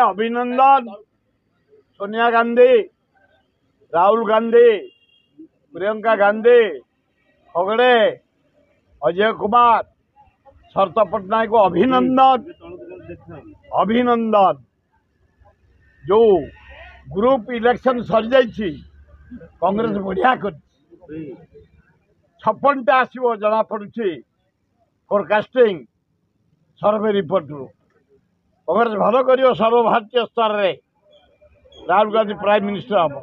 अभिनंदन सोनिया गांधी, राहुल गांधी, प्रियंका गांधी, खगड़े, अजय कुमार, शरत पट्टनायक को अभिनंदन। जो ग्रुप इलेक्शन सरी जाइए कांग्रेस बढ़िया कर 56टा आसो जना पड़ुछि फोरकास्टिंग सर्वे रिपोर्ट रु कांग्रेस भल कर सर्वभारतीय स्तर में राहुल गांधी प्राइम मिनिस्टर हम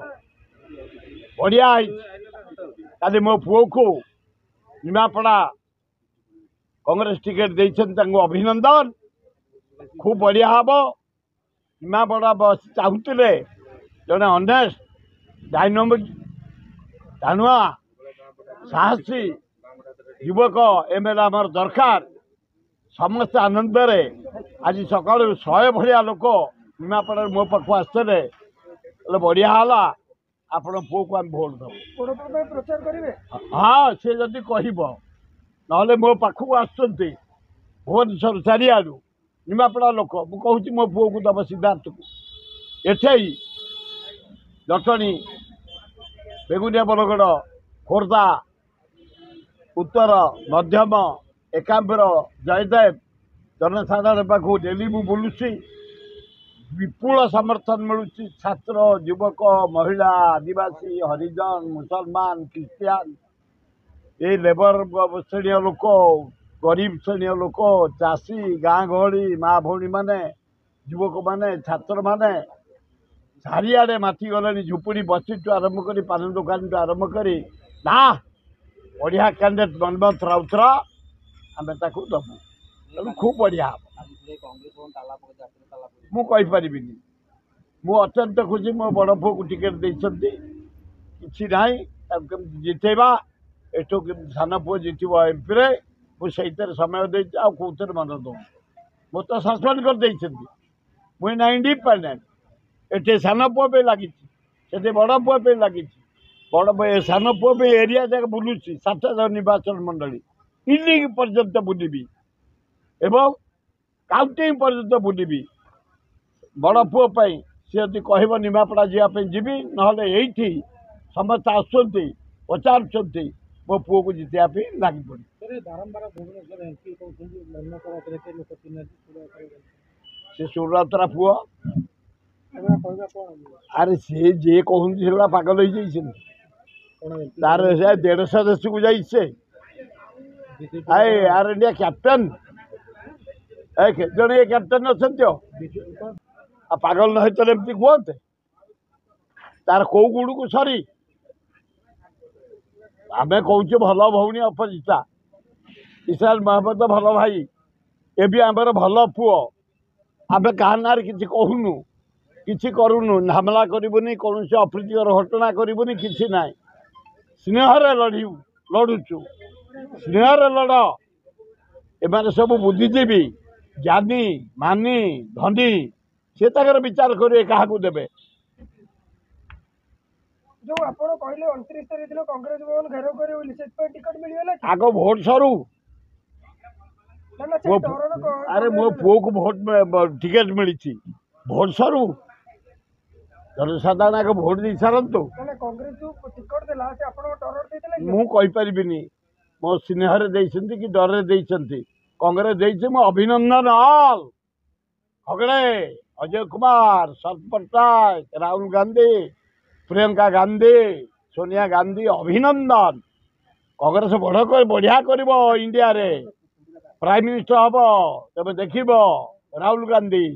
बढ़िया काली मो पुओ को निमापड़ा कांग्रेस टिकेट देते अभिनंदन खूब बढ़िया हम निमापड़ा बस चाहूले जड़े अनेस्ट डायनामिक टाणुआ साहसी युवक एमएलए आमर दरकार समस्त आनंद आज सका 100 भाया लोक निमापड़ा मो पाख आसते बढ़िया है आपण पुओ को आम भोट दब प्रचार करेंगे। हाँ सी जदि कह ना मो पाखक आसुँच भुवनेश्वर चारिड़ू निमापड़ा लोक मुझे मो पुओ को दब सिद्धार्थ को एठे जटणी बेगुनिया बरगड़ खोर्धा उत्तर मध्यम एकाम्बर जयदेव जनसाधारण पाखु डेली मु बुलूसी विपुल समर्थन मिलूँ छात्र युवक महिला आदिवासी हरिजन मुसलमान क्रिश्चियन ये लेबर श्रेणी लोक गरीब श्रेणी लोक चाषी गाँ गहली माँ भौणी मैंने युवक मैंने छात्र मैंने चारिड़े माति गले झुपुड़ी बसी आरंभ कर पान दुकान आरंभ कर ना बढ़िया कैंडिडेट मनमोहन राउतर आम दबू तेणु खूब बढ़िया मुझे मु अत्यंत खुशी मो बड़ पुओ को टिकेट देते कि ना जितेबा एठू सान पुओ जितब एमपी रे मुझे समय दे कौन मन दो मो तो सस्पेंड कर मुझे इंडिपेंडेंट एटे सान पुओ पे लगी से बड़ पुओ पे लगी बड़ सान पुओ पे एरिया जाक बुलूची 7 निर्वाचन मंडली इलिंग पर्यंत बुलबी एवं काउंटिंग पर्यंत बुलबी बड़ पुओ सी यदि कह निमापड़ा जावाई जी ना ये समस्त आसुँच पचार मो पुओ को जितने लगी पड़े से सुरतरा पुओ अरे सी जे कहते पागल हो जाइए तार से 150 देश को जाइए यार इंडिया कैप्टेन जन ये कैप्टेन अच्छा पागल न होते एमती कहते तार कौ गुड़ को सरी आम कौचे भल भौणी अपजिता इस्राएल महापत भल भाई ए भी आमर भल पुओ आम क्या ना कि कहूनु कि करूनु हमला करूनी कौन से अप्रीतिकर घटना करूनी कि ना स्नेहरे लड़ुचु स्नेहरे लड़ एम सब बुद्धिजीवी ज्ञानी मानी धनी से विचार करेंगे क्या देवे जो आपण कहले 29 तारिख दिन कांग्रेस भवन घेराव करे बोली से टिकट मिलियला आग भोट सरू अरे मो पुओ को भोट टिकट मिली भोट सरू जनसाधारण आगे भोट दे सारतु कांग्रेस जो टिकट देला से आपण डर देले मु कहि परिबिनी मो स्नेहरे देइछंती कि डरे देइछंती कांग्रेस देइछे मो अभिनंदन ऑल खगड़े अजय कुमार शरद पट्टनायक राहुल गांधी प्रियंका गांधी सोनिया गांधी अभिनंदन कांग्रेस बढ़िया कर इंडिया रे प्राइम मिनिस्टर हम तब देख राहुल गांधी